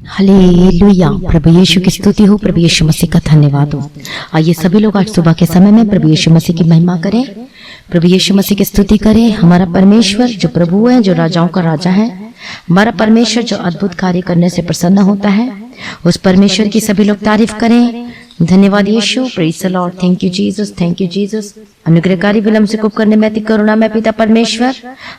Hallelujah. प्रभु यीशु की स्तुति हो, प्रभु यीशु मसीह का धन्यवाद हो। आइए सभी लोग आज सुबह के समय में प्रभु यीशु मसीह की महिमा करें, प्रभु यीशु मसीह की स्तुति करें। हमारा परमेश्वर जो प्रभु है, जो राजाओं का राजा है, हमारा परमेश्वर जो अद्भुत कार्य करने से प्रसन्न होता है, उस परमेश्वर की सभी लोग तारीफ करें। धन्यवाद यीशु, praise the lord. Thank you Jesus, thank you Jesus. अनुग्रहकारी विलम्ब से कुप करने में अति करुणा में पिता परमेश्वर,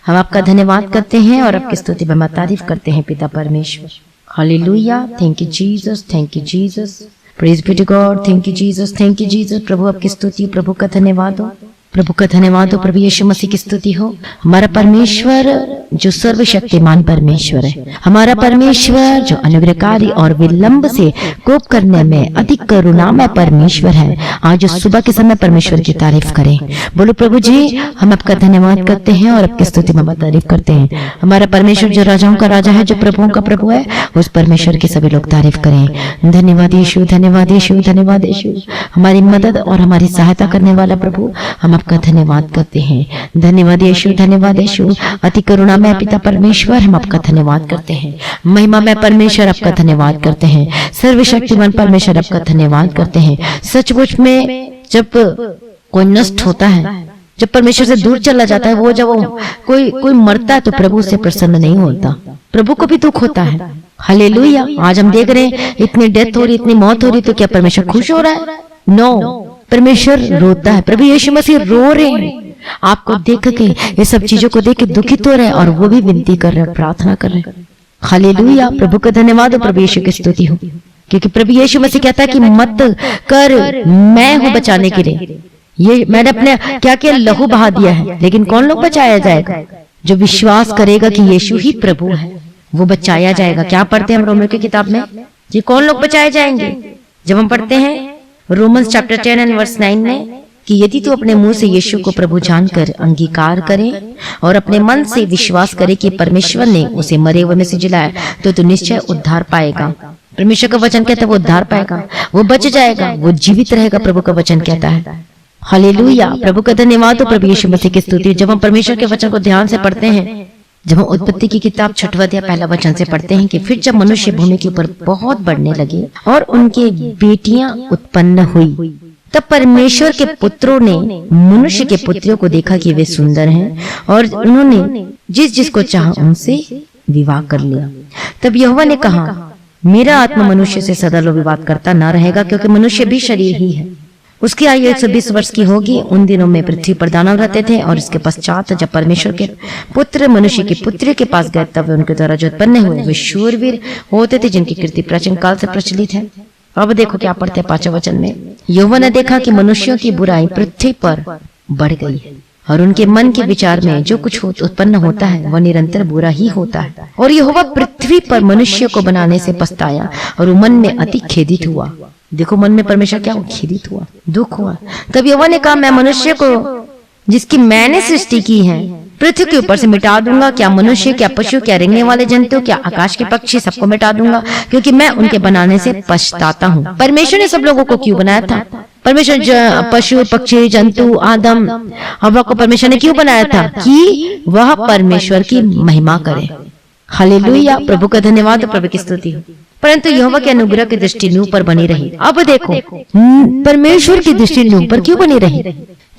हम आपका धन्यवाद करते हैं और आपकी स्तुति में तारीफ करते हैं पिता परमेश्वर। Hallelujah. Thank you Jesus, thank you Jesus. Praise be to God. Thank you Jesus, thank you Jesus. प्रभु आपकी स्तुति, प्रभु का धन्यवाद हो, प्रभु का धन्यवाद हो, प्रभु यीशु मसीह की स्तुति हो। हमारा परमेश्वर जो सर्वशक्तिमान परमेश्वर है, हमारा परमेश्वर जो अनुग्रहकारी और विलंब से कोप करने में अधिक करुणामय परमेश्वर है। आज सुबह के समय परमेश्वर की तारीफ करें। बोलो प्रभु जी, हम आपका धन्यवाद करते हैं और आपकी स्तुति में तारीफ करते हैं। हमारा परमेश्वर जो राजाओं का राजा है, जो प्रभुओं का प्रभु है, उस परमेश्वर की सभी लोग तारीफ करें। धन्यवाद यीशु, धन्यवाद यीशु, धन्यवाद यीशु। हमारी मदद और हमारी सहायता करने वाला प्रभु, हम आपका धन्यवाद करते हैं। धन्यवाद यीशु, धन्यवाद यीशु। अति करुणा में पिता परमेश्वर, हम आपका धन्यवाद करते हैं। महिमा में परमेश्वर, आपका धन्यवाद करते हैं। सर्वशक्तिमान परमेश्वर, आपका धन्यवाद करते हैं। सचमुच में जब कोई नष्ट होता है, जब परमेश्वर से दूर चला जाता है, वो जब कोई मरता है तो प्रभु से प्रसन्न नहीं होता, प्रभु को भी दुख होता है। हालेलुया। आज हम देख रहे हैं इतनी डेथ हो रही, इतनी मौत हो रही, तो क्या परमेश्वर खुश हो रहा है? नो, परमेश्वर रोता है। प्रभु यीशु मसीह रो रहे हैं, आपको देख के, ये सब चीजों को देख के दुखित हो रहे हैं, और वो भी विनती कर रहे हैं, प्रार्थना कर रहे हैं। हालेलुया। प्रभु का धन्यवाद हो, प्रभु यीशु की स्तुति हो, क्योंकि प्रभु यीशु मसीह कहता है कि मत कर, मैं हूं बचाने के लिए। ये मैंने अपने क्या किया, लहू बहा दिया है। लेकिन कौन लोग बचाया जाएगा? जो विश्वास करेगा कि यीशु ही प्रभु है, वो बचाया जाएगा। क्या पढ़ते हैं हम रोमियो की किताब में जी? कौन लोग बचाए जाएंगे? जब हम पढ़ते हैं रोमन्स चैप्टर 10 एंड वर्स 9 में कि यदि तू अपने मुंह से यीशु को प्रभु जानकर अंगीकार करे और अपने मन से विश्वास करे कि परमेश्वर ने उसे मरे हुए में से जिलाया, तो तू निश्चय उद्धार पाएगा। परमेश्वर का वचन कहता है वो उद्धार पाएगा, वो बच जाएगा, वो जीवित रहेगा। प्रभु का वचन कहता है। हालेलुया। प्रभु का धन्यवाद हो, प्रभु यीशु मसीह की स्तुति। जब हम परमेश्वर के वचन को ध्यान से पढ़ते हैं, जब हम उत्पत्ति की किताब 6वां अध्याय 1 वचन से पढ़ते हैं कि फिर जब मनुष्य भूमि के ऊपर बहुत बढ़ने लगे और उनके बेटियां उत्पन्न हुई, तब परमेश्वर के पुत्रों ने मनुष्य के पुत्रियों को देखा कि वे सुंदर हैं, और उन्होंने जिस जिसको चाहा उनसे विवाह कर लिया। तब यहोवा ने कहा, मेरा आत्मा मनुष्य से सदा लो विवाद करता न रहेगा, क्योंकि मनुष्य भी शरीर ही है। उसकी आयु 120 वर्ष की होगी। उन दिनों में पृथ्वी पर दानव रहते थे, और इसके पश्चात जब परमेश्वर के पुत्र मनुष्य की पुत्री के पास गए, तब वे उनके द्वारा जो उत्पन्न हुए वे शूरवीर होते थे, जिनकी कीर्ति प्राचीन काल से प्रचलित है। अब देखो क्या पढ़ते हैं 5वें वचन में, यहोवा ने देखा कि मनुष्यों की बुराई पृथ्वी पर बढ़ गई है, और उनके मन के विचार में जो कुछ उत्पन्न होता है वह निरंतर बुरा ही होता है। और यहोवा पृथ्वी पर मनुष्य को बनाने से पछताया, और वो मन में अति खेदित हुआ। देखो मन में परमेश्वर क्या खेदित हुआ, दुख हुआ। तब यहोवा ने कहा, मैं मनुष्य को जिसकी मैंने सृष्टि की है पृथ्वी के ऊपर से मिटा दूंगा। क्या मनुष्य, क्या पशु, क्या रेंगने वाले जंतु, क्या आकाश के पक्षी, सबको मिटा दूंगा, क्योंकि मैं उनके बनाने से पछताता हूँ। परमेश्वर ने सब लोगों को क्यों बनाया था? परमेश्वर पशु, पक्षी, जंतु, आदम, हवा को परमेश्वर ने क्यों बनाया था? कि वह परमेश्वर की महिमा करे। हालेलुया। प्रभु का धन्यवाद, प्रभु की स्तुति हो। परंतु यहोवा के अनुग्रह की दृष्टि नूह पर बनी रही। अब देखो परमेश्वर की दृष्टि नूह पर क्यों बनी रही?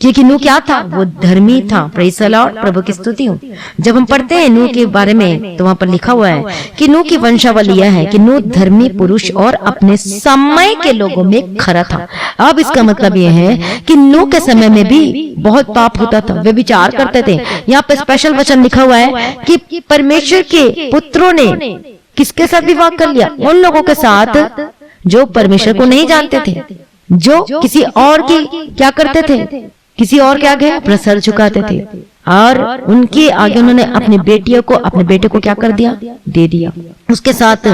क्योंकि नूह क्या था? वो धर्मी था। Praise the Lord. प्रभु की स्तुति हो। जब हम पढ़ते हैं नूह के बारे में, तो वहां पर लिखा हुआ है कि नूह की वंशावली यह है कि नूह धर्मी पुरुष और अपने समय के लोगों में खरा था। अब इसका मतलब यह है कि नूह के समय में भी बहुत पाप होता था, वे विचार करते थे। यहाँ पे स्पेशल वचन लिखा हुआ है कि परमेश्वर के पुत्रों ने किसके साथ विवाह कर लिया? उन लोगों के साथ जो परमेश्वर को नहीं जानते थे, जो किसी और की क्या करते थे, किसी और के आगे अपना सर झुकाते थे, और उनके आगे उन्होंने अपनी बेटियों को, अपने बेटे को क्या कर दिया? दे दिया। उसके साथ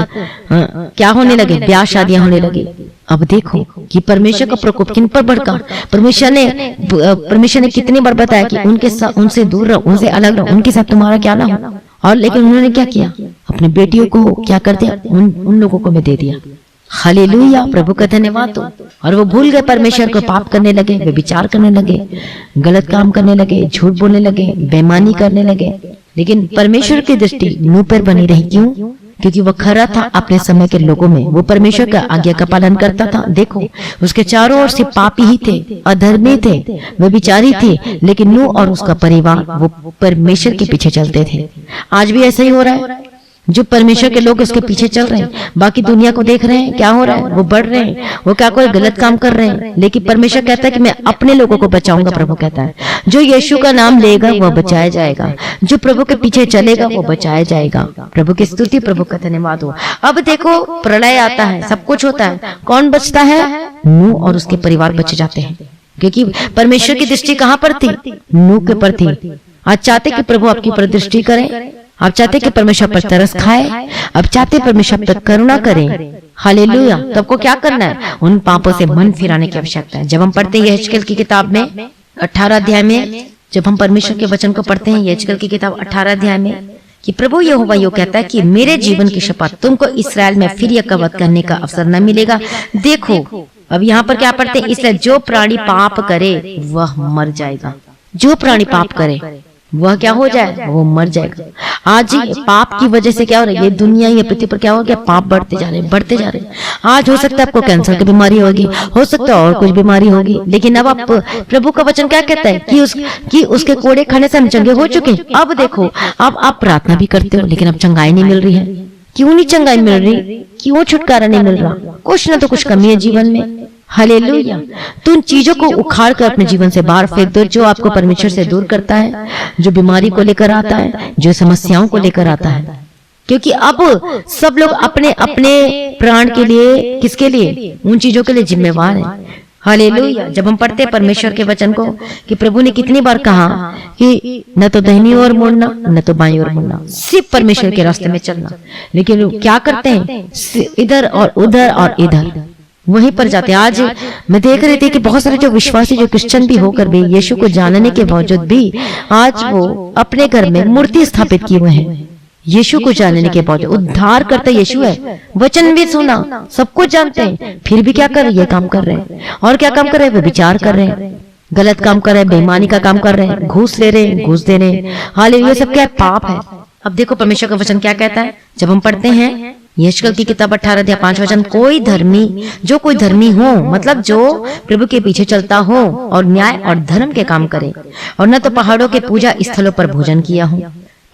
क्या होने लगे? ब्याह शादियां होने लगी। अब देखो कि परमेश्वर का प्रकोप किन पर भड़का। परमेश्वर ने कितनी बार बताया कि उनके साथ, उनसे दूर रहो, उनसे अलग रहो, उनके साथ तुम्हारा क्या ना हो। और लेकिन उन्होंने क्या किया? अपने बेटियों को क्या कर दिया? उन लोगों को मैं दे दिया। हालेलुया। प्रभु का धन्यवाद हो। और वो भूल गए परमेश्वर को, पाप करने लगे, वे विचार करने लगे, गलत काम करने लगे, झूठ बोलने लगे, बेईमानी करने लगे। लेकिन परमेश्वर की दृष्टि नूह पर बनी रही। क्यों? क्योंकि वो खरा था अपने समय के लोगों में, वो परमेश्वर का आज्ञा का पालन करता था। देखो उसके चारों ओर से पापी ही थे, अधर्मी थे, व्यभिचारी थे, लेकिन नूह और उसका परिवार वो परमेश्वर के पीछे चलते थे। आज भी ऐसा ही हो रहा है, जो परमेश्वर के लोग उसके पीछे चल रहे हैं, बाकी दुनिया को देख रहे हैं क्या हो रहा है, वो बढ़ रहे हैं, वो क्या कोई गलत काम कर रहे हैं, लेकिन परमेश्वर कहता है कि मैं अपने लोगों को बचाऊंगा। प्रभु कहता है जो यीशु का नाम लेगा वह बचाया जाएगा, जो प्रभु के पीछे चलेगा वो बचाया जाएगा। प्रभु की स्तुति, प्रभु का धन्यवाद हो। अब देखो प्रलय आता है, सब कुछ होता है, कौन बचता है? नूह और उसके परिवार बच जाते हैं, क्योंकि परमेश्वर की दृष्टि कहाँ पर थी? नूह के पर थी। आज चाहते कि प्रभु आपकी पर दृष्टि करें, आप चाहते कि परमेश्वर पर तरस खाए, अब चाहते परमेश्वर पर करुणा करें। हालेलुया। तो आपको क्या करना है? उन पापों से मन फिराने की आवश्यकता है। जब हम पढ़ते हैं यहेजकेल की किताब में 18 अध्याय में, जब हम परमेश्वर के वचन को पढ़ते हैं यहेजकेल की किताब 18 अध्याय में, कि प्रभु यहोवा यो कहता है कि मेरे जीवन की शपथ, तुमको इसराइल में फिर यह कवत करने का अवसर न मिलेगा। देखो अब यहाँ पर क्या पढ़ते हैं? इसलिए जो प्राणी पाप करे वह मर जाएगा। जो प्राणी पाप करे वह क्या हो जाए? वो मर जाएगा। आज ही पाप की वजह से क्या हो रहा है? ये दुनिया, ये पृथ्वी पर क्या हो गया? पाप बढ़ते जा रहे हैं, बढ़ते जा रहे हैं। आज हो सकता है आपको कैंसर की बीमारी होगी, हो सकता है और कुछ बीमारी होगी, लेकिन अब आप प्रभु का वचन क्या कहता है कि उसके कोड़े खाने से हम चंगे हो चुके हैं। अब देखो, अब आप प्रार्थना भी करते हो लेकिन अब चंगाई नहीं मिल रही है। क्यों नहीं चंगाई मिल रही? क्यों छुटकारा नहीं मिल रहा? कुछ ना तो कुछ कमी है जीवन में। हालेलुया। तो उन चीजों को उखाड़ कर अपने जीवन से बाहर फेंक दो जो आपको परमेश्वर से दूर करता है, जो बीमारी को लेकर आता है, जो समस्याओं को लेकर आता है। क्योंकि अब सब लोग अपने अपने प्राण के लिए, किसके लिए? उन चीजों के लिए जिम्मेवार है। हालेलुया। जब हम पढ़ते हैं परमेश्वर के वचन को कि प्रभु ने कितनी बार कहा कि न तो दाहिनी ओर मुड़ना न तो बाईं ओर मुड़ना, सिर्फ परमेश्वर के रास्ते में चलना। लेकिन लोग क्या करते हैं? इधर और उधर और इधर वहीं पर जाते हैं। आज मैं देख रही थी कि बहुत सारे जो विश्वासी, जो क्रिश्चियन भी होकर भी, यीशु को जानने के बावजूद भी आज वो अपने घर में मूर्ति स्थापित किए हुए हैं। यीशु को जानने के बावजूद, उद्धार करता यीशु है, वचन भी सुना, सब कुछ जानते हैं, फिर भी क्या कर रहे हैं? ये काम कर रहे हैं। और क्या काम कर रहे हैं? वे विचार कर रहे हैं, गलत काम कर रहे हैं, बेईमानी का काम कर रहे हैं, घूस ले रहे हैं, घूस दे रहे हैं। हालेलुया। ये सब क्या है? पाप है। अब देखो परमेश्वर का वचन क्या कहता है, जब हम पढ़ते हैं यहेजकेल की किताब 18 अध्याय 5 वचन, कोई धर्मी हो, मतलब जो प्रभु के पीछे चलता हो और न्याय और धर्म के काम करे, और न तो पहाड़ों के पूजा स्थलों पर भोजन किया हो।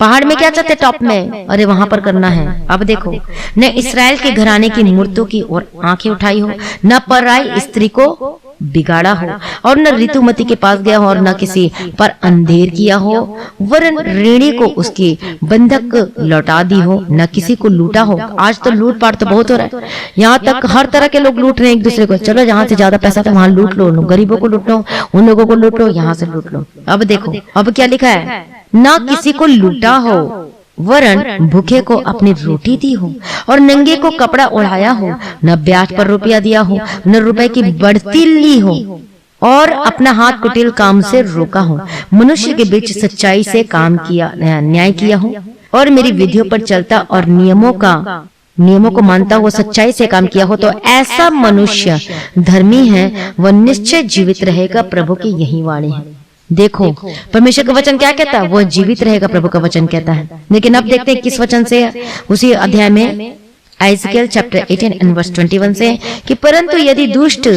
पहाड़ में क्या चाहते? टॉप में, अरे वहां पर करना है। अब देखो, न इसराइल के घराने की मूर्तों की ओर आंखें उठाई हो, न पराई स्त्री को बिगाड़ा हो, और न ऋतुमती के पास गया हो, और न किसी पर अंधेर किया हो, वरन ऋणी को उसकी बंधक लौटा दी हो, न किसी को लूटा हो। आज तो लूट पाट तो बहुत हो रहा है, यहाँ तक हर तरह के लोग लूट रहे हैं एक दूसरे को। चलो जहाँ से ज्यादा पैसा तो वहां लूट लो, गरीबों को लूट लो, उन लोगों को लूट लो, यहाँ से लूट लो। अब देखो, अब क्या लिखा है? न किसी को लूटा हो, वरन भूखे को अपनी रोटी दी हो, और नंगे को कपड़ा ओढ़ाया हो, न ब्याज पर रुपया दिया हो, न रुपए की बढ़ती ली हो, और अपना हाथ कुटिल काम से रोका हो। मनुष्य के बीच सच्चाई से काम किया, न्याय किया हो, और मेरी विधियों पर चलता और नियमों को मानता हुआ सच्चाई से काम किया हो, तो ऐसा मनुष्य धर्मी है, वह निश्चय जीवित रहेगा। प्रभु की यही वाणी है। देखो परमेश्वर का वचन क्या कहता है? वो जीवित रहेगा, प्रभु का वचन कहता है। लेकिन अब देखते हैं किस वचन से, उसी अध्याय में यहेजकेल चैप्टर 18 एंड वर्स 21 से, कि परंतु यदि दुष्ट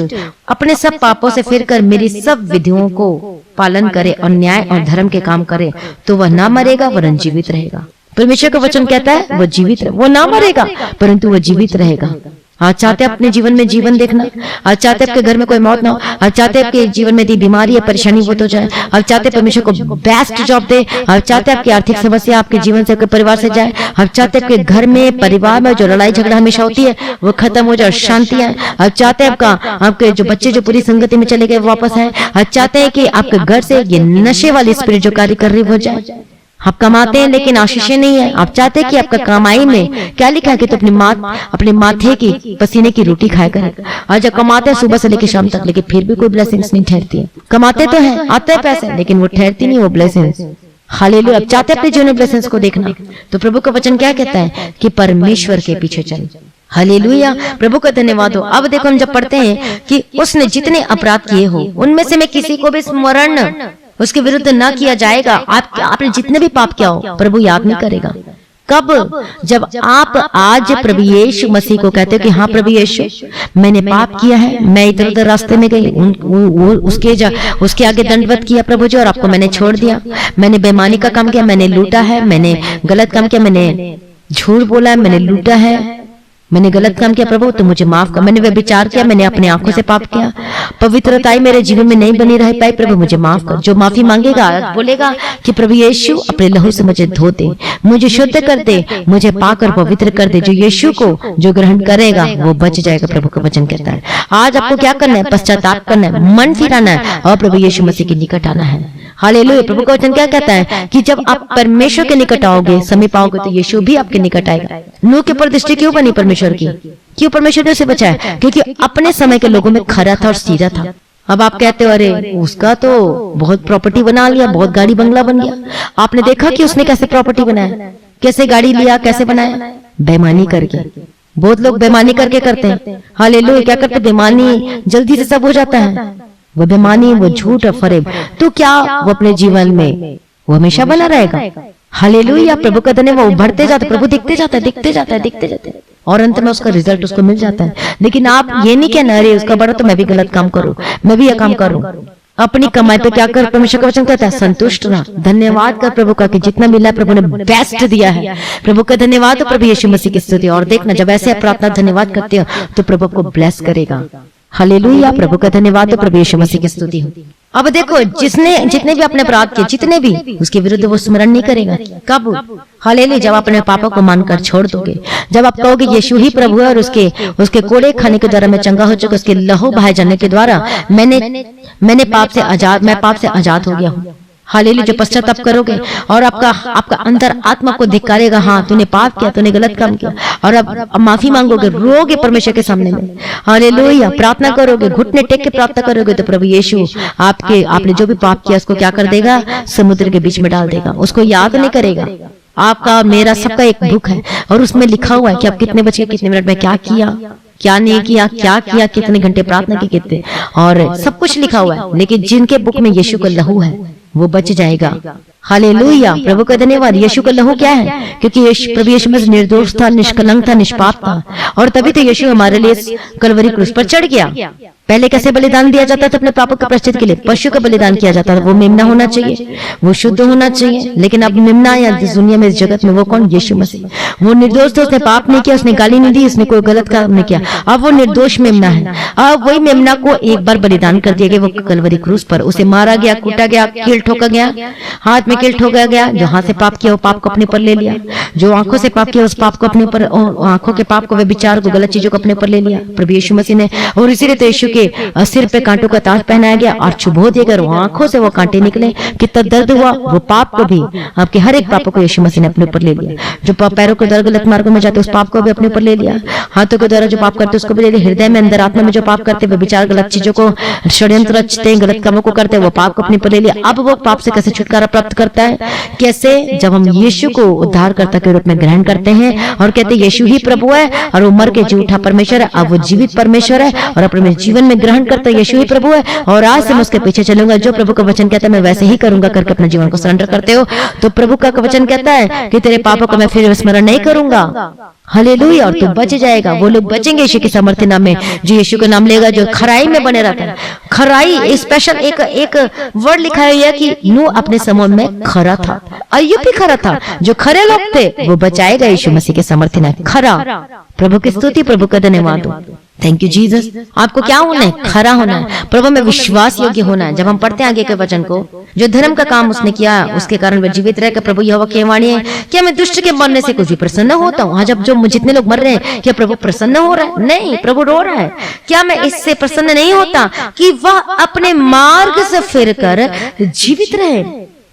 अपने सब पापों से फिरकर मेरी सब विधियों को पालन करे और न्याय और धर्म के काम करे, तो वह ना मरेगा वरन जीवित रहेगा। परमेश्वर का वचन कहता है वह जीवित रहे, वो ना मरेगा परंतु वह जीवित रहेगा। आज चाहते अपने जीवन में जीवन देखना, आज चाहते आपके घर में कोई मौत ना हो, आज चाहते आपके जीवन में यदि बीमारी या परेशानी वो तो जाए, आज चाहते परमेश्वर को बेस्ट जॉब दे, आज चाहते आपकी आर्थिक समस्या आपके जीवन से, आपके परिवार से जाए, आज चाहते आपके घर में, परिवार में जो लड़ाई झगड़ा हमेशा होती है वो खत्म हो जाए, शांति आए। आज चाहते हैं आपके जो बच्चे जो पूरी संगति में चले गए वापस आए। आज चाहते हैं कि आपके घर से ये नशे वाली स्पिरिट जो कार्य कर रही हो जाए। आप कमाते हैं लेकिन आशीषें नहीं है। आप चाहते हैं कि आपका कमाई में क्या लिखा है कि तो अपने माथे की पसीने की रोटी खाया करें। आज जब कमाते हैं सुबह से लेकर शाम तक, लेकिन फिर भी कोई ब्लेसिंग्स नहीं ठहरती है। कमाते तो हैं, आते हैं पैसे, लेकिन वो ठहरती नहीं वो ब्लेसिंग्स। हालेलुया। आप चाहते हैं अपने जीवन में ब्लेसिंग्स को देखना, तो प्रभु का वचन क्या कहता है कि परमेश्वर के पीछे चल। हालेलुया। प्रभु का धन्यवाद हो। अब देखो हम जब पढ़ते हैं कि उसने जितने अपराध किए हो उनमें से मैं किसी को भी स्मरण उसके विरुद्ध न किया जाएगा। आपने जितने भी पाप किया हो प्रभु याद नहीं करेगा। कब? जब आप आज प्रभु यीशु मसीह को कहते हो कि हाँ प्रभु यीशु, मैंने पाप किया है, मैं इधर उधर रास्ते में गई, उसके आगे दंडवत किया प्रभु जी, और आपको मैंने छोड़ दिया, मैंने बेईमानी का काम किया, मैंने लूटा है, मैंने गलत काम किया, मैंने झूठ बोला है, मैंने लूटा है, मैंने गलत काम किया प्रभु, तो मुझे माफ कर। मैंने व्यभिचार किया, मैंने अपने आंखों से पाप किया, पवित्रताई मेरे जीवन में नहीं बनी रह पाई प्रभु, मुझे माफ कर। जो माफी मांगेगा बोलेगा कि प्रभु यीशु अपने लहू से मुझे धो दे, मुझे शुद्ध कर दे, मुझे पाकर पवित्र कर दे। जो यीशु को जो ग्रहण करेगा वो बच जाएगा, प्रभु का वचन कहता है। आज आपको क्या करना है? पश्चाताप करना है, मन फिराना है और प्रभु यीशु मसीह के निकट आना है। हालेलुया। प्रभु का वचन क्या कहता है कि जब आप परमेश्वर के निकट आओगे, समीप आओगे, तो यीशु भी आपके निकट आएगा। नूह के ऊपर दृष्टि क्यों बनी परमेश्वर की? क्यों परमेश्वर ने उसे बचाया? क्योंकि अपने समय के लोगों में खरा था और सीधा था। अब आप कहते हो अरे उसका तो बहुत प्रॉपर्टी बना लिया, बहुत गाड़ी बंगला बन गया। आपने देखा कि उसने कैसे प्रॉपर्टी बनाया, कैसे गाड़ी लिया, कैसे बनाया? बेईमानी करके। बहुत लोग बेईमानी करके करते हैं। हालेलुया। क्या करते? बेईमानी जल्दी से सब हो जाता है। वो बेईमानी, वो झूठ और फरेब, तो क्या वो अपने जीवन में वो हमेशा बना रहेगा? हालेलुया। प्रभु का धन्यवाद। वो बढ़ते जाते, प्रभु दिखते जाता है, दिखते जाता है, दिखते जाते हैं, और अंत में उसका रिजल्ट उसको मिल जाता है। लेकिन आप ये नहीं कहना अरे उसका बड़ा तो मैं भी गलत काम करूं, मैं भी यह काम करूं। अपनी कमाई पे क्या कर? परमेश्वर का वचन कहता है संतुष्ट रह, धन्यवाद कर प्रभु का कि जितना मिला प्रभु ने बेस्ट दिया है। प्रभु का धन्यवाद हो, प्रभु यीशु मसीह की स्तुति। और देखना जब ऐसे आप प्रार्थना धन्यवाद करते हो तो प्रभु आपको ब्लेस करेगा। हालेलुया। प्रभु का धन्यवाद हो, प्रभु यीशु मसीह की स्तुति हो। अब देखो जितने भी अपने अपराध किए, जितने भी, उसके विरुद्ध वो स्मरण नहीं करेगा। कब? हालेलुया। जब अपने पापों को मानकर छोड़ दोगे, जब आप कहोगे यीशु ही प्रभु है और उसके कोड़े खाने के द्वारा मैं चंगा हो चुका, उसके लहू बहाए जाने के द्वारा मैं पाप से आजाद हो गया हूँ। हालेलुया। जो पश्चाताप करोगे और आपका अंतर आत्मा को धिक्कारेगा, हाँ तूने पाप किया, तूने गलत काम किया, और अब माफी मांगोगे, रोगे परमेश्वर के सामने में। हालेलुया। प्रार्थना करोगे, घुटने टेक के प्रार्थना करोगे, तो प्रभु यीशु आपने जो भी पाप किया उसको क्या कर देगा? समुद्र के बीच में डाल देगा। उसको याद नहीं करेगा। आपका मेरा सबका एक बुक है और उसमें लिखा हुआ है कि आप कितने बजे कितने मिनट में क्या किया, क्या नहीं किया, क्या किया, कितने घंटे प्रार्थना की, कितने, और सब कुछ लिखा हुआ है। लेकिन जिनके बुक में यीशु का लहू है वो बच जाएगा। हालेलुया। प्रभु का धन्यवाद। यीशु का लहू क्या है? क्योंकि प्रभु यीशु मसीह निर्दोष था, निष्कलंक था, निष्पाप था, और तभी तो यीशु हमारे लिए कलवरी क्रूस पर चढ़ गया। पहले कैसे बलिदान दिया जाता था अपने पापों के प्रायश्चित के लिए? पशु का बलिदान किया जाता था। वो मेमना होना चाहिए, वो शुद्ध होना चाहिए। लेकिन अब मेमना या दुनिया में, इस जगत में, वो कौन? यीशु मसीह। वो निर्दोष था, उसने पाप नहीं किया, उसने गाली नहीं दी, उसने कोई गलत काम नहीं किया। अब वो निर्दोष मेमना है। अब वही मेमना को एक बार बलिदान कर दिया गया, वो कलवरी क्रूस पर। उसे मारा गया, कूटा गया, कील ठोका गया, हाथ में कील ठोका गया। जो हाथ से पाप किया वो पाप को अपने पर ले लिया, जो आंखों से पाप किया उस पाप को अपने ऊपर, आंखों के पाप को, वे विचार को, गलत चीजों को अपने ऊपर ले लिया प्रभु यीशु मसीह ने। और इसीलिए तो यीशु के सिर पे कांटों का ताज पहनाया गया और चुभो दिए गए, आंखों से वो कांटे निकले। कितना दर्द हुआ। वो पाप को भी, आपके हर एक पापों को यीशु मसीह ने अपने ऊपर ले लिया। जो पैरों के द्वारा गलत मार्गों में जाते उस पाप को भी अपने ऊपर ले लिया, हाथों के द्वारा जो पाप करते उसको भी ले लिया, हृदय में, अंदर आत्मा में जो पाप करते, वे विचार, गलत चीजों को, षड्यंत्र रचते, गलत कामों को करते, वो पाप को अपने ऊपर ले लिया। अब वो पाप से कैसे छुटकारा प्राप्त करता है? कैसे? जब हम यीशु को उद्धारकर्ता के रूप में ग्रहण करते हैं और कहते हैं यीशु ही प्रभु है और वो मर के जी उठा परमेश्वर है, अब वो जीवित परमेश्वर है और अपने जीवन में ग्रहण करता है यीशु ही प्रभु है और आज से मैं उसके पीछे चलूंगा। जो प्रभु का वचन कहता है मैं वैसे ही करूंगा करके अपने जीवन को सरेंडर करते हो तो प्रभु का वचन कहता है कि तेरे पापों को मैं फिर स्मरण नहीं करूंगा। हालेलुया। और तू बच जाएगा। वो लोग बचेंगे यीशु के सामर्थ्य नाम में जो यीशु का नाम लेगा, जो खराई में बने रहता है। खराई स्पेशल एक वर्ड लिखा है कि नूह अपने समूह में खरा था, अय्यूब भी खरा था। जो खरे लोग थे वो बचाएगा यीशु मसीह के सामर्थ्य नाम। खरा। प्रभु की स्तुति, प्रभु का धन्यवाद हो। Thank you Jesus. आपको क्या होना है? खरा होना है, प्रभु में विश्वास योग्य होना है। जब हम पढ़ते हैं आगे के वचन को, जो धर्म का काम उसने किया उसके कारण वह जीवित रह। प्रभु यहोवा की वाणी है क्या मैं दुष्ट के मरने से कुछ भी प्रसन्न होता हूँ? जब जो जितने लोग मर रहे हैं क्या प्रभु प्रसन्न हो रहा है? नहीं, प्रभु रो रहा है। क्या मैं इससे प्रसन्न नहीं होता कि वह अपने मार्ग से फिरकर जीवित रहे?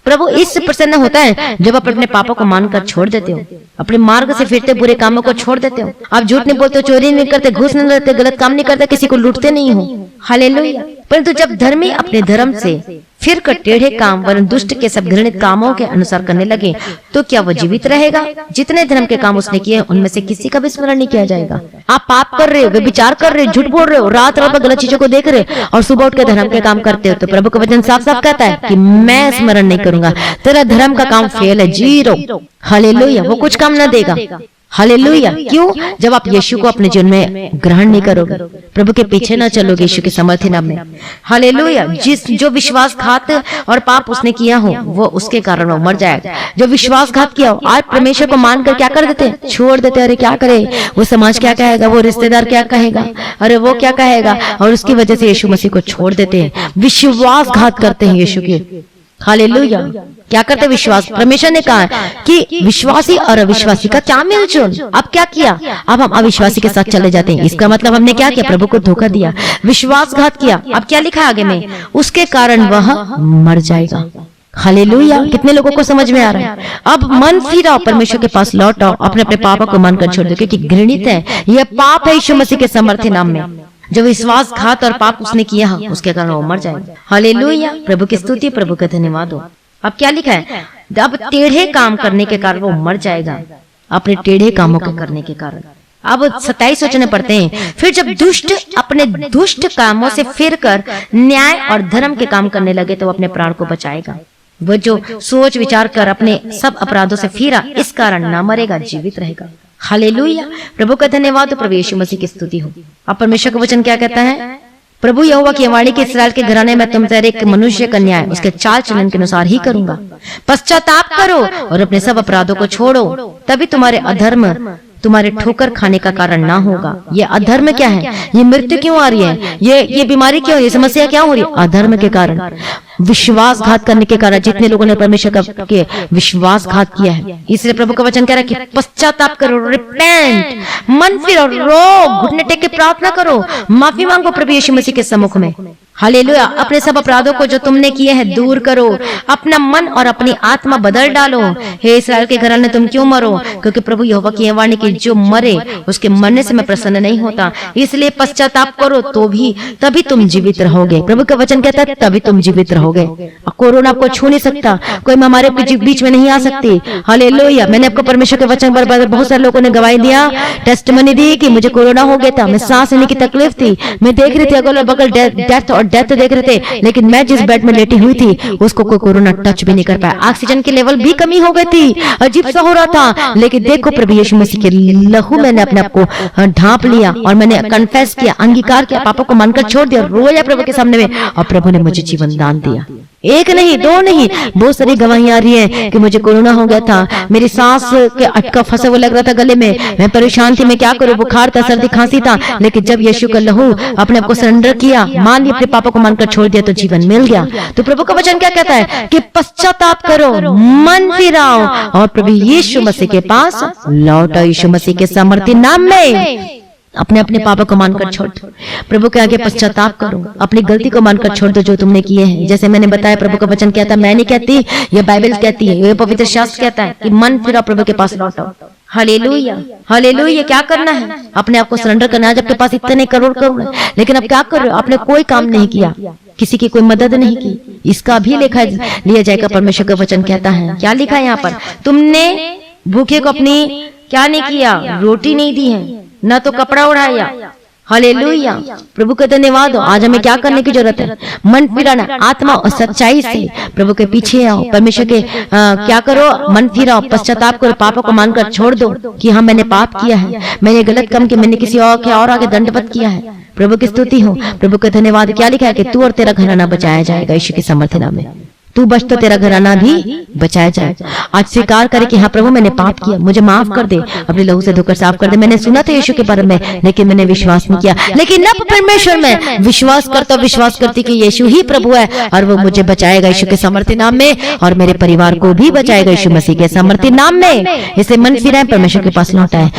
प्रभु इससे प्रसन्न होता है जब आप अपने पापों को मानकर छोड़ देते हो, अपने मार्ग से फिरते बुरे कामों को छोड़ देते हो। आप झूठ नहीं बोलते, चोरी नहीं करते, घूस नहीं लेते, गलत काम नहीं करते, किसी को लूटते नहीं हो। हालेलुया। परंतु जब धर्मी अपने धर्म से फिर कर टेढ़े काम वरन दुष्ट के सब घृणित कामों के अनुसार करने लगे तो क्या वह जीवित रहेगा? जितने धर्म के काम उसने किए उनमें से किसी का भी स्मरण नहीं किया जाएगा। आप पाप कर रहे हो, व्यभिचार कर रहे हो, झूठ बोल रहे हो, रात रात गलत चीजों को देख रहे हो और सुबह उठ के धर्म के काम करते हो, तो प्रभु का वचन साफ साफ कहता है कि मैं स्मरण नहीं करूंगा, तेरा धर्म का काम फेल है, जीरो। हालेलुया, वो कुछ काम ना देगा। हालेलुया, क्यों? जब आप यीशु को अपने जीवन में ग्रहण नहीं करोगे, प्रभु के पीछे ना चलोगे यीशु के समर्थी नाम में। हालेलुया, जो विश्वासघात और पाप उसने किया हो वो उसके कारण वो मर जाएगा। जो विश्वासघात किया हो, आज परमेश्वर को मानकर क्या कर देते, छोड़ देते, अरे क्या करे, वो समाज क्या कहेगा, वो रिश्तेदार क्या कहेगा, अरे वो क्या कहेगा, और उसकी वजह से यीशु मसीह को छोड़ देते हैं, विश्वासघात करते हैं यीशु के। हालेलुया, क्या करते विश्वास? परमेश्वर ने कहा कि विश्वासी और अविश्वासी का क्या मिलजुल। अब क्या किया? अब हम अविश्वासी के साथ चले जाते हैं। इसका मतलब हमने क्या किया? प्रभु को धोखा दिया, विश्वासघात किया। अब क्या लिखा आगे में? उसके कारण वह मर जाएगा। हालेलुया, कितने लोगों को समझ में आ रहा है? अब मन फिराओ, परमेश्वर के पास लौट आओ, अपने अपने पापों को मानकर छोड़ दो, क्योंकि घृणित है यह पाप है यीशु मसीह के समर्थी नाम में। जो विश्वासघात और पाप उसने किया है उसके कारण वो मर जाएगा। हालेलुया, प्रभु की स्तुति, प्रभु का धन्यवाद हो। अब क्या लिखा है? अब टेढ़े काम करने के कारण वो मर जाएगा, अपने टेढ़े कामों के करने के कारण। अब 27 वचन पढ़ते हैं, फिर जब दुष्ट अपने दुष्ट कामों से फिरकर न्याय और धर्म के काम करने लगे तो वो अपने प्राण को बचाएगा। वो जो सोच विचार कर अपने सब अपराधों से फिरा, इस कारण ना मरेगा, जीवित रहेगा। हालेलुया, प्रभु का धन्यवाद, प्रभु यीशु मसीह की स्तुति हो। अब परमेश्वर का वचन क्या कहता है? प्रभु यहोवा की वाणी के इस्राएल के घराने में तुम एक मनुष्य का न्याय उसके चाल चलन के अनुसार ही करूंगा। पश्चाताप करो और अपने सब अपराधों को छोड़ो, तभी तुम्हारे अधर्म तुम्हारे ठोकर खाने का कारण ना होगा। ये अधर्म क्या है? ये मृत्यु क्यों आ रही है? ये बीमारी क्यों? ये समस्या क्या हो रही है? अधर्म के कारण, विश्वासघात करने के कारण। जितने लोगों ने परमेश्वर के विश्वासघात किया है, इसलिए प्रभु का वचन कह रहा है कि पश्चाताप करो, रिपेंट, मन फिरो, रो, घुटने टेक के प्रार्थना करो, माफी मांगो प्रभु यीशु मसीह के सम्मुख में। हालेलुया, अपने सब अपराधों को जो तुमने किए हैं दूर करो, अपना मन और अपनी आत्मा बदल डालो। हे इस्राएल के घराने, तुम क्यों मरो? क्योंकि प्रभु यहोवा की वाणी की जो मरे उसके मरने से मैं प्रसन्न नहीं होता, इसलिए पश्चाताप करो तो भी तभी तुम जीवित रहोगे। प्रभु का वचन कहता है तभी तुम जीवित रहोगे। कोरोना आपको छू नहीं सकता, कोई हमारे बीच में नहीं आ सकती। हालेलुया, मैंने आपको परमेश्वर के वचन पर बहुत सारे लोगों ने गवाही दिया, टेस्टिमनी दी कि मुझे कोरोना हो गया था, मैं सांस लेने की तकलीफ थी, मैं देख रही थी अगल बगल डेथ और डेथ देख रहे थे, लेकिन मैं जिस बेड में लेटी हुई थी उसको कोई कोरोना टच भी नहीं कर पाया। ऑक्सीजन की लेवल भी कमी हो गई थी, अजीब सा हो रहा था, लेकिन देखो प्रभु यीशु मसीह के लहू मैंने अपने आप को ढांप लिया और मैंने कन्फेस किया, अंगीकार किया, पापों को मानकर छोड़ दिया, रोया प्रभु के सामने में, और प्रभु ने मुझे जीवन दान दिया। एक नहीं, दो नहीं, बहुत सारी गवाहियां आ रही है कि मुझे कोरोना हो गया था, मेरी सांस के अटका फंसा हुआ लग रहा था गले में, मैं परेशान थी, मैं क्या करूं, बुखार था, सर्दी खांसी था, लेकिन जब यीशु का लहू अपने आप को सरेंडर किया, मान लिया, अपने पापों को मानकर छोड़ दिया, तो जीवन मिल गया। तो प्रभु का वचन क्या कहता है कि पश्चाताप करो, मन फिराओ और प्रभु यीशु मसीह के पास लौटो। यीशु मसीह के सामर्थी नाम में अपने अपने पापों को मानकर छोड़ दो, प्रभु के आगे पश्चाताप करो, अपनी गलती को मानकर छोड़ दो जो तुमने किए हैं। जैसे मैंने बताया, प्रभु का वचन कहता है, मैं नहीं कहती, ये बाइबल कहती है, ये पवित्र शास्त्र कहता है कि मन फिराओ, प्रभु के पास लौटो। हालेलुया, हालेलुया, क्या करना है? अपने आप को सरेंडर करना है। आपके पास इतने करोड़ है, लेकिन अब क्या कर रहे हो? आपने कोई काम नहीं किया, किसी की कोई मदद नहीं की, इसका भी लेखा लिया जाएगा। परमेश्वर का वचन कहता है, क्या लिखा है यहाँ पर? तुमने भूखे को अपनी क्या नहीं किया, रोटी नहीं दी है, न तो कपड़ा उड़ाया। हालेलुया, प्रभु का धन्यवाद हो। आज हमें क्या करने की जरूरत है? मन फिराना, आत्मा और सच्चाई से प्रभु के पीछे आओ, परमेश्वर के क्या करो? मन फिराओ, पश्चाताप करो, पापों को मानकर छोड़ दो कि हाँ मैंने पाप किया है, मैंने गलत काम किया, मैंने किसी और के और आगे दंडवत किया है। प्रभु की स्तुति हो, प्रभु का धन्यवाद। क्या लिखा है कि तू और तेरा घराना बचाया जाएगा। यीशु के समर्थ नाम में तू बच तो तेरा घराना भी बचाया जाए। आज स्वीकार करे कि हाँ प्रभु मैंने पाप किया, मुझे माफ कर दे, अपने लहू से धोकर साफ कर दे। मैंने सुना था यीशु के बारे में, लेकिन मैंने विश्वास नहीं किया, लेकिन अब परमेश्वर में विश्वास करती कि यीशु ही प्रभु है और वो मुझे बचाएगा यीशु के समर्थी नाम में, और मेरे परिवार को भी बचाएगा यीशु मसीह के समर्थी नाम में। इसे मन फिराए, परमेश्वर के पास लौटा है।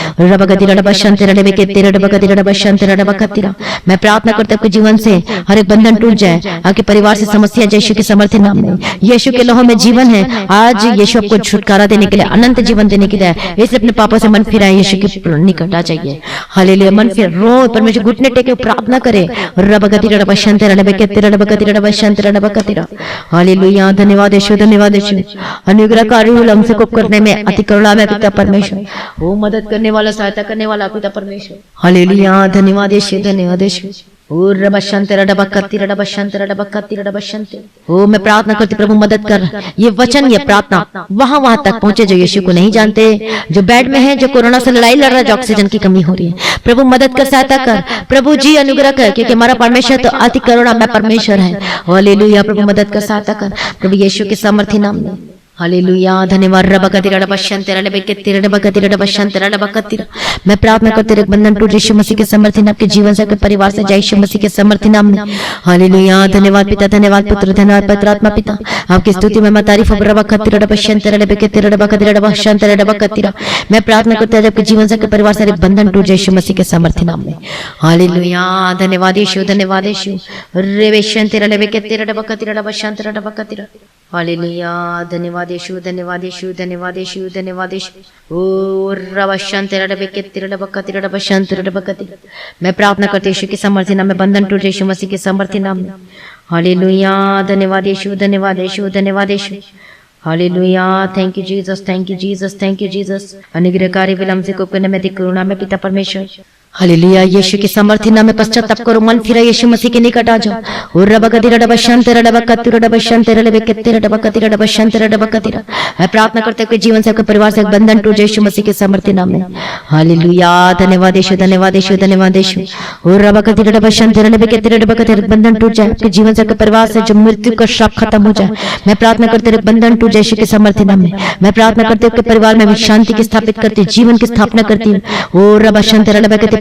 मैं प्रार्थना करता हूँ आपके जीवन से हर एक बंधन टूट जाए, आपके परिवार से समस्या यीशु के समर्थी नाम में, यीशु के लहू में जीवन है। आज यीशु आपको छुटकारा देने के लिए, अनंत जीवन देने के लिए, इसलिए अपने पापों से मन फिराए, यीशु के निकट आ जाइए। हालेलुया। मन फिर रो, परमेश्वर घुटने टेके प्रार्थना करे। रबगति रब शंतर रब के रब गति रब शंतर रब गति। हालेलुया। धन्यवाद यीशु, धन्यवाद यीशु। अनुग्रहकारी हमसे को करने में अति करुणा में पिता परमेश्वर, वो मदद करने वाला, सहायता करने वाला पिता परमेश्वर। हालेलुया। धन्यवाद यीशु, धन्यवाद यीशु। ओ रब शंतर रब कति रब शंतर रब कति रब शंतर। ओ मैं प्रार्थना करती प्रभु मदद कर, ये वचन, ये प्रार्थना वहां तक पहुंचे जो यीशु को नहीं जानते, जो बेड में है, जो कोरोना से लड़ाई लड़ रहा है, जो ऑक्सीजन की कमी हो रही है। प्रभु मदद कर, सहायता कर प्रभु जी, अनुग्रह कर, क्योंकि हमारा परमेश्वर तो अति करुणा में परमेश्वर है। हालेलुया। प्रभु मदद कर, सहायता कर प्रभु यीशु के सामर्थ्य नाम में। हालेलुया। धन्यवाद। मैं प्रार्थना करते रहे बंधन टूट यीशु मसीह के समर्थी नाम के जीवन से, आपके परिवार से जाए यीशु मसीह के समर्थी नाम में। हालेलुया। धन्यवाद पिता, धन्यवाद पुत्र, धन्यवाद पवित्र आत्मा पिता, आपकी स्तुति में मैं तारीफ। मैं प्रार्थना करते हैं आपके जीवन से, आपके परिवार से बंधन टूट जाए यीशु मसीह के समर्थी नाम में। हालेलुया। धन्यवाद यीशु, धन्यवाद यीशु। हालेलुया। धन्यवाद यीशु, धन्यवाद यीशु, धन्यवाद यीशु, धन्यवाद यीशु। ओ मैं प्रार्थना करती यीशु की समर्थी नाम में, बंधन टूटे यीशु मसीह के समर्थी नाम में। हालेलुया। धन्यवाद यीशु, धन्यवाद यीशु, धन्यवाद यीशु। Hallelujah. Thank you Jesus, thank you Jesus, thank you Jesus. अनुग्रहकारी विलम्ब से को करने में करुणा में पिता परमेश्वर। हालेलुया। यीशु की समर्थी नाम में पश्चाताप करो, मन फिरा, यीशु मसीह के निकट आ जाओ। और मैं प्रार्थना करते हैं जीवन से, आपके परिवार से बंधन टूट जाए यीशु मसीह के समर्थी नाम में। हालेलुया। धन्यवाद यीशु, धन्यवाद यीशु, धन्यवाद यीशु। और बंधन टूट जाए आपके जीवन से, आपके परिवार से, जो मृत्यु का श्राप खत्म हो जाए। मैं प्रार्थना करते रहे बंधन टूट जाए यीशु के समर्थी नाम में। मैं प्रार्थना करते आपके परिवार में शांति की स्थापित करती, जीवन की स्थापना करती हूँ। और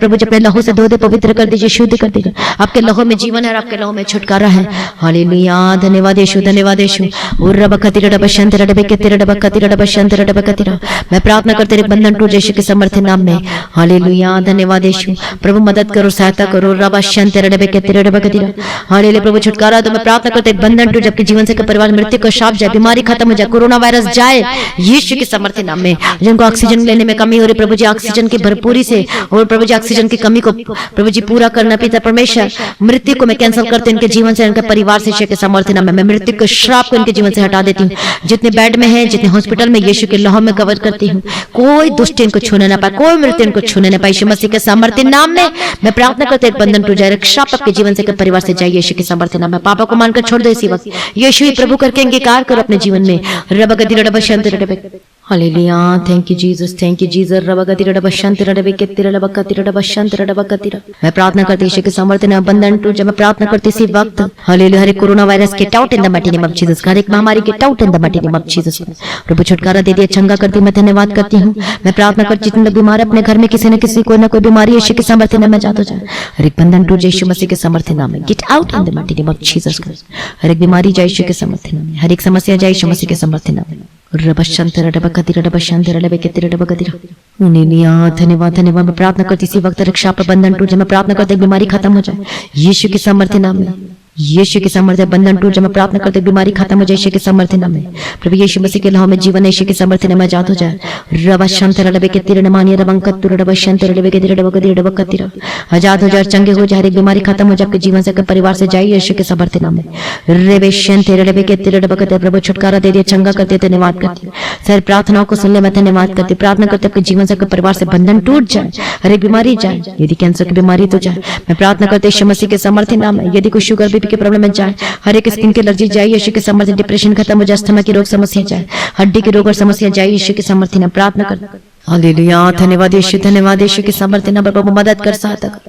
प्रभु अपने लहू से धो दे, पवित्र कर दीजिए, शुद्ध कर दीजिए। आपके लहू में जीवन है, आपके लहू में छुटकारा है। हालेलुया। धन्यवाद यीशु, धन्यवाद यीशु। मैं प्रार्थना करते रहे बंधन टूट यीशु के समर्थी नाम में। हालेलुया। धन्यवाद यीशु। प्रभु मदद करो, सहायता करो। हालेलुया। प्रभु छुटकारा दो। मैं प्रार्थना करते बंधन टूट, जबकि जीवन से परिवार मृत्यु का श्राप जाए, बीमारी खत्म हो जाए, कोरोना वायरस जाए यीशु के समर्थी नाम में। जिनको ऑक्सीजन लेने में कमी हो रही, प्रभु जी ऑक्सीजन की भरपूरी से, और प्रभु जी ऑक्सीजन की कमी को प्रभु जी पूरा करना पिता परमेश्वर। मृत्यु को मैं कैंसिल करते इनके जीवन से, इनके परिवार से यीशु के समर्थी नाम में। मैं मृत्यु के श्राप को इनके जीवन से हटा देती हूँ। जितने बेड में हैं, जितने हॉस्पिटल में, यीशु के लहू में कवर करती हूँ। कोई दुष्ट इनको छूने ना पाए, कोई मृत्यु इनको छूने ना पाए यीशु मसीह के समर्थी नाम में। मैं प्रार्थना करते एक बंधन टूट जाए, श्राप आपके जीवन से, परिवार से जाए यीशु के समर्थी नाम में। पापा को मानकर छोड़ दो इसी वक्त, यीशु ही प्रभु करके अंगीकार करो अपने जीवन में। रबगति रब शंतर रब। Hallelujah. Thank you Jesus, thank you Jesus. रबगति रब शंतर रब के रब कति रब शंतर रब कति। मैं प्रार्थना करती यीशु के समर्थन में, बंधन टूट जाए। मैं प्रार्थना करती इसी वक्त। हालेलुया। हर एक कोरोना वायरस के out in the mighty name of Jesus. हर एक महामारी के out in the mighty name of Jesus. प्रभु छुटकारा दे दिया, चंगा करती, मैं धन्यवाद करती हूँ। मैं प्रार्थना करती जितने लोग बीमार है अपने घर में, किसी न किसी कोई ना कोई बीमारी यीशु के समर्थन में जाता जाए। हर एक बंधन टूट जाए यीशु मसीह के समर्थन नाम में। Get out in the mighty name of Jesus. हर एक बीमारी जाए यीशु के समर्थन नाम में। हर एक समस्या जाए यीशु मसीह के समर्थन नाम में। धन्यवाद, धन्यवाद। मैं प्रार्थना करती इसी वक्त रक्षा पर बंधन टूट जाए। मैं प्रार्थना करते बीमारी खत्म हो जाए यीशु के समर्थन नाम में। यीशु के समर्थन बंधन टूट जाए। मैं प्रार्थना करते बीमारी खत्म हो जाए यीशु के समर्थन नाम में। प्रभु यीशु मसीह के लहू में जीवन यीशु के समर्थन में आजाद हो जाए। आजाद हो जाए, चंगे हो जाए, हर एक बीमारी खत्म हो जाए आपके जीवन से, परिवार से जाए यीशु के समर्थन नाम में। प्रभु छुटकारा दे दिया, चंगा करते, धन्यवाद करती हूँ। सर प्रार्थनाओं को सुनने में धन्यवाद करती, प्रार्थना करते आपके जीवन से, परिवार से बंधन टूट जाए, हर एक बीमारी जाए। यदि कैंसर की बीमारी तो जाए। मैं प्रार्थना करते यीशु मसीह के समर्थन नाम में। यदि कोई शुगर बीपी की प्रॉब्लम में जाए, हर एक स्किन की एलर्जी जाए यीशु के समर्थन। डिप्रेशन खत्म हो जाए, अस्थमा की रोग समस्या जाए, हड्डी की रोग और समस्या जाए यीशु के समर्थन में। प्रार्थना कर। हालेलुया। धन्यवाद यीशु, धन्यवाद यीशु के समर्थन में। प्रभु मदद कर, सहायता कर।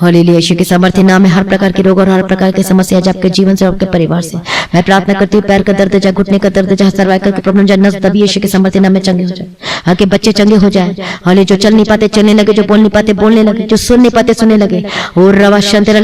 हालेलुया। यीशु के समर्थन नाम में हर प्रकार के रोग और हर प्रकार की समस्या जाए आपके जीवन से, आपके परिवार से। मैं प्रार्थना करती हूँ पैर का दर्द जाए, घुटने का दर्द जाए, सर्वाइकल की प्रॉब्लम जाए, नस दबी यीशु के समर्थन नाम में चंगे हो जाए। आपके बच्चे चंगे हो जाए। हाले जो चल नहीं पाते चलने लगे, जो बोल नहीं पाते बोलने लगे, जो सुन नहीं पाते सुनने लगे। और रवा शंतर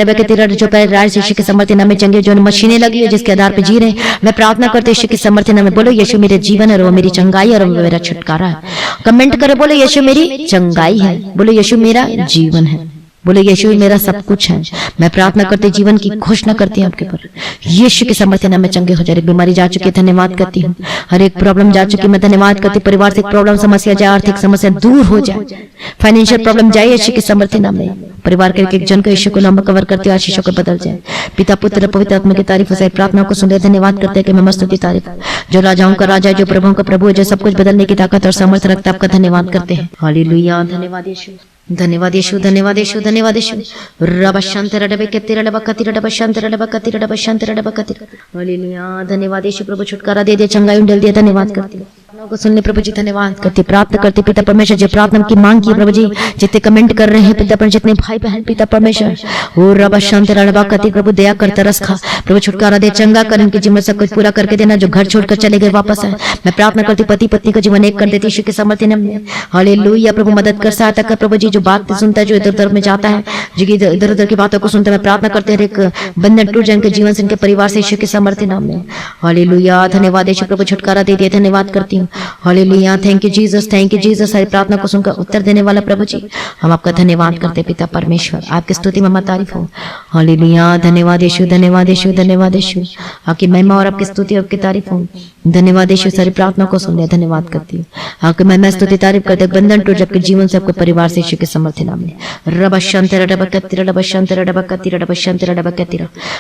जो पैर यीशु के समर्थन नाम में चंगे, जो मशीनें लगी है जिसके आधार पर जी रहे। मैं प्रार्थना करते यीशु के समर्थन नाम में। बोलो यीशु मेरे जीवन है, वो मेरी चंगाई और वो मेरा छुटकारा है। कमेंट करो, बोलो यीशु मेरी चंगाई है। बोलो यीशु मेरा जीवन है। बोले यीशु मेरा सब कुछ है। मैं प्रार्थना करते जीवन की घोषणा करती हूँ आपके पर, यीशु के सामर्थ्य नाम में चंगे हो जाए। बीमारी जा चुकी है, धन्यवाद करती हूँ। हर एक प्रॉब्लम जा चुकी, मैं धन्यवाद करती। परिवार से प्रॉब्लम समस्या जाए, आर्थिक समस्या दूर हो जाए, फाइनेंशियल प्रॉब्लम जाए यीशु के सामर्थ्य नाम में। परिवार के एक जन को यीशु को नाम कवर करते, आशीषों को बदल जाए। पिता पुत्र पवित्र आत्मा की तारीफ हो जाए। प्रार्थना को सुन ले, धन्यवाद करते हैं कि मैं मस्त की तारीफ, जो राजाओं का राजा है, जो प्रभुओं का प्रभु है, जो सब कुछ बदलने की ताकत और सामर्थ्य रखता है, आपका धन्यवाद करते हैं। हालेलुया, धन्यवाद यीशु, धन्यवाद यीशु, धन्यवाद यीशु, धन्यवाद यीशु। रब शांति रडबे कति रडब कति रडब शांति रडब कति रडब शांति रडब कति। हालेलुया, धन्यवाद यीशु। प्रभु छुटकारा दे दे, चंगाई उंडेल दिया, धन्यवाद करती हूँ। को सुनने प्रभु जी धन्यवाद करते, प्रार्थना करते पिता परमेश्वर, जो प्रार्थना की मांग की प्रभु जी, जितने कमेंट कर रहे हैं पिता परमेश्वर, जितने भाई बहन पिता परमेश्वर, ओ रब शांति रडबा कति, प्रभु दया कर, तरस खा, प्रभु छुटकारा दे, चंगा कर, इनके जीवन सब कुछ पूरा करके देना, जो घर छोड़कर चले गए वापस आए। मैं प्रार्थना करती पति पत्नी का जीवन एक कर देती यीशु के सामर्थ्य नाम में। हालेलुया, प्रभु मदद कर, सहायता कर प्रभु जी, जो बात सुनता है, जो इधर उधर में जाता है, जो इधर उधर की बातों को सुनता है, मैं प्रार्थना करते हैं एक बंधन टूट जाए इनके जीवन से, इनके परिवार से यीशु के सामर्थ्य नाम में। हालेलुया, धन्यवाद यीशु। प्रभु छुटकारा दे दिया, धन्यवाद करती हूँ। Hallelujah, thank you Jesus, thank you Jesus. सारी प्रार्थना को सुनकर उत्तर देने वाला प्रभु जी, हम आपका धन्यवाद करते पिता परमेश्वर, आपकी स्तुति में तारीफ हो। हालेलुया, धन्यवाद यीशु, धन्यवाद यीशु, धन्यवाद यीशु। आपकी महिमा और आपकी स्तुति और आपकी तारीफ हो। धन्यवाद यीशु, सारी प्रार्थना को सुन लिया, धन्यवाद करती हूँ। आपकी महिमा स्तुति तारीफ करते, बंधन टूट जाए जीवन से, आपके परिवार से यीशु के सामर्थ्य नाम में। रब शांति रडब कति रडब शांति रडब कति रडब शांति रडब कति।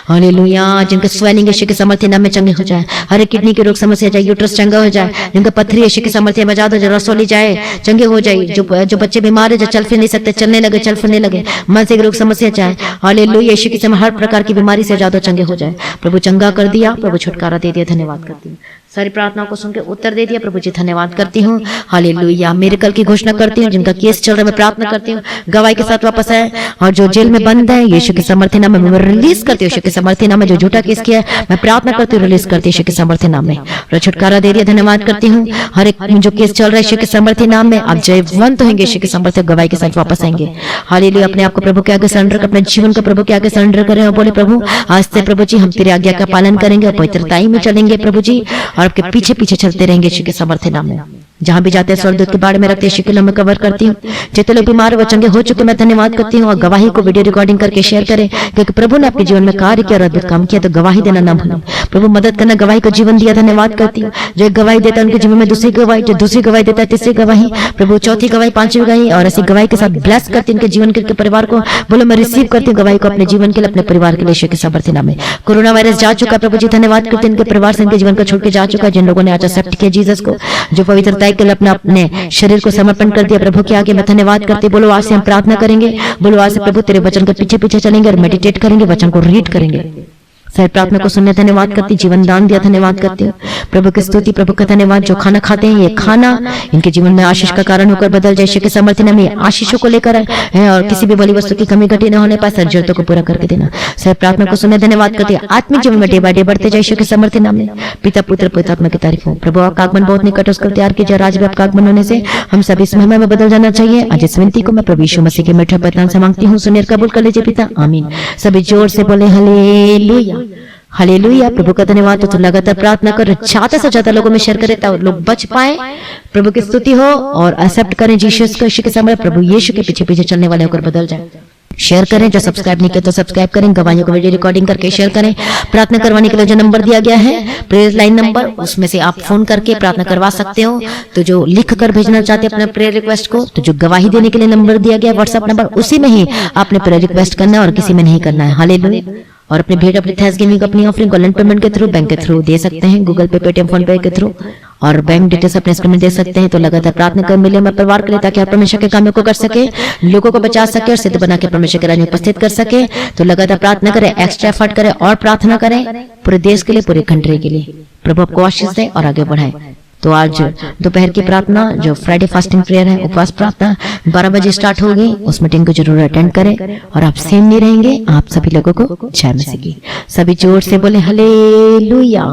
हालेलुया, जिनका स्वेलिंग यीशु के सामर्थ्य नाम में चंगे हो जाए, हर एक किडनी के रोग समस्या जाए, यूट्रस चंगा हो जाए, जिनका पथरी यीशु के सामर्थ्य में जादू, जो रसोली जाए, चंगे हो जाए, जो बच्चे बीमार है, जो चल फिर नहीं सकते, चलने लगे, चल फिरने लगे, मानसिक रोग समस्या जाए, हालेलुया, यीशु के समय हर प्रकार की बीमारी से जादू चंगे हो जाए। प्रभु चंगा कर दिया, प्रभु छुटकारा दे दिया, धन्यवाद करती हूँ। सारी प्रार्थनाओं को सुनकर उत्तर दे दिया, प्रभु जी धन्यवाद करती हूँ। हालेलुया, मिरेकल की घोषणा करती हूँ, जिनका केस चल रहा है मैं प्रार्थना करती हूँ गवाही के साथ वापस आए, और जो जेल में बंद है यीशु के सामर्थ्य नाम में रिलीज करती हूँ। यीशु के सामर्थ्य नाम में जो झूठा केस किया है मैं प्रार्थना करती हूँ, रिलीज करती हूँ यीशु के सामर्थ्य नाम में। छुटकारा दे दिया, धन्यवाद करती हूँ। हर एक जो केस चल रहा है यीशु के सामर्थ्य नाम में आप जयवंत होंगे, यीशु के सामर्थ्य गवाही के साथ वापस आएंगे। हालेलुया, अपने आप को प्रभु के आगे सरेंडर कर, अपने जीवन को प्रभु के आगे सरेंडर करें और बोले प्रभु आज से प्रभु जी हम तेरी आज्ञा का पालन करेंगे और पवित्रताई में चलेंगे प्रभु जी, और आपके पीछे पीछे चलते रहेंगे यीशु के सामर्थ्य नाम में। जहां भी जाते हैं स्वर्गदूत के बारे में रखते यीशु के नाम में कवर करती हूँ। जितने लोग बीमार वो चंगे हो चुके मैं धन्यवाद करती हूँ, और गवाही को वीडियो रिकॉर्डिंग करके शेयर करें, क्योंकि प्रभु ने आपके जीवन में कार्य किया, अद्भुत काम किया, तो गवाही देना ना भूलें। प्रभु मदद करना, गवाही को जीवन दिया, धन्यवाद करती हूँ। जो एक गवाही देता है उनके जीवन में दूसरी गवाही, जो दूसरी गवाही देता है तीसरी गवाही, प्रभु चौथी गवाही, पांचवी गवाही, और ऐसी गवाही के साथ ब्लेस करती उनके जीवन के परिवार को। बोलो मैं रिसीव करती हूँ गवाही को अपने जीवन के लिए, अपने परिवार के लिए यीशु के सामर्थ्य नाम में। कोरोना वायरस जा चुका प्रभु जी धन्यवाद करते हैं, इनके परिवार से इनके जीवन को छोड़ के जा चुका। जिन लोगों ने आज एक्सेप्ट किया जीसस को, जो पवित्रता के लिए अपने शरीर को समर्पण कर दिया प्रभु के आगे, मैं धन्यवाद करती। बोलो आज से हम प्रार्थना करेंगे, बोलो आज से प्रभु तेरे वचन के पीछे पीछे चलेंगे और मेडिटेट करेंगे, वचन को रीड करेंगे। सारी प्रार्थना को सुनने धन्यवाद करती, जीवन दान दिया धन्यवाद करती हूँ। प्रभु की स्तुति, प्रभु का धन्यवाद। जो खाना खाते हैं ये खाना इनके जीवन में आशीष का कारण होकर बदल जाए, यीशु के सामर्थ्य नाम में आशीषों को लेकर है, और किसी भी बड़ी वस्तु की कमी घटी न होने पाए, सारी जरूरतों को पूरा करके देना। सारी प्रार्थना को सुनने धन्यवाद करती है। आत्मिक जीवन में डे बाय डे बढ़ते जाए यीशु के सामर्थ्य नाम में। पिता पुत्र पवित्र आत्मा की तारीफ हो। प्रभु आपका आगमन बहुत निकट उसको तैयार कीजिए, राज भी आपका आगमन होने से हम सभी इस महिमा में बदल जाना चाहिए। आज इस विनती को मैं प्रभु यीशु मसीह के मीठे बलिदान से मांगती हूँ, सुनिए कबूल कर लीजिए पिता, आमीन। सभी जोर से बोले हालेलुया, हालेलुया। प्रभु का धन्यवाद। तो लगातार प्रार्थना कर, ज्यादा से ज्यादा लोगों में शेयर करें ताकि लोग बच पाए, प्रभु की स्तुति हो, और एक्सेप्ट करें जीसस को यीशु के सामने, प्रभु यीशु के पीछे पीछे चलने वाले होकर बदल जाए। शेयर करें, जो सब्सक्राइब नहीं किया तो सब्सक्राइब करें, गवाहियों को वीडियो रिकॉर्डिंग करके शेयर करें। प्रार्थना करवाने के लिए जो नंबर दिया गया है प्रेयर लाइन नंबर, उसमें से आप फोन करके प्रार्थना करवा सकते हो। तो जो लिख कर भेजना चाहते हैं अपने प्रेयर रिक्वेस्ट को, तो जो गवाही देने के लिए नंबर दिया गया व्हाट्सएप नंबर, उसी में ही आपने प्रेयर रिक्वेस्ट करना है और किसी में नहीं करना है। हालेलुया। और अपने भेंट, अपनी थैंक्सगिविंग, अपनी ऑफरिंग ऑनलाइन पेमेंट के थ्रू, बैंक के थ्रू दे सकते हैं, गूगल पे, पेटीएम, फोन पे के थ्रू, और बैंक डिटेल्स अपने स्क्रीन में दे सकते हैं। तो लगातार प्रार्थना कर मिले मैं परिवार के लिए, ताकि आप परमेश्वर के कामों को कर सके, लोगों को बचा सके और सिद्ध बना के परमेश्वर के राज्य में उपस्थित कर सके। तो लगातार प्रार्थना करें, एक्स्ट्रा एफर्ट करें और प्रार्थना करें पूरे देश के लिए, पूरे कंट्री के लिए। प्रभु आपको आशीष दे और आगे बढ़ाए। तो आज दोपहर की प्रार्थना जो फ्राइडे फास्टिंग प्रेयर है, उपवास प्रार्थना 12 बजे स्टार्ट होगी, उस मीटिंग को जरूर अटेंड करें। और आप सेम नहीं रहेंगे, आप सभी लोगों को जय मसीह की। सभी जोर से बोले हालेलुया।